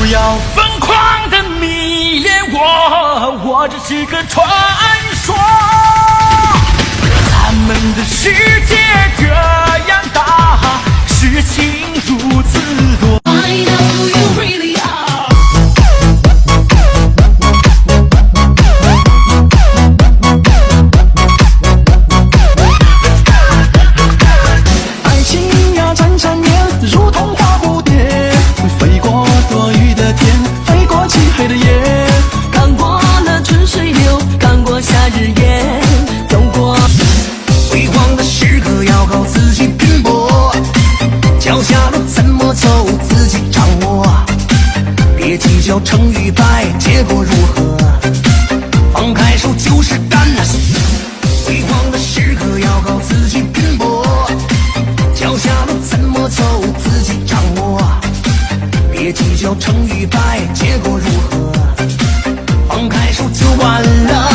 不要疯狂的迷恋我，我只是个传说。咱们的世界这样大，事情如此多。I know who you really are。爱情呀，缠缠绵，如同花蝴蝶，飞过多雨的天，飞过漆黑的夜，看过了春水流，看过夏日炎，走过辉煌的时刻要靠自己拼搏，脚下路怎么走自己掌握，别计较成与败，结果如何，放开手就是干啊！辉煌的时刻要靠自己拼搏，脚下路怎么走自己掌握，别计较成与败，结果如何，放开手就完了。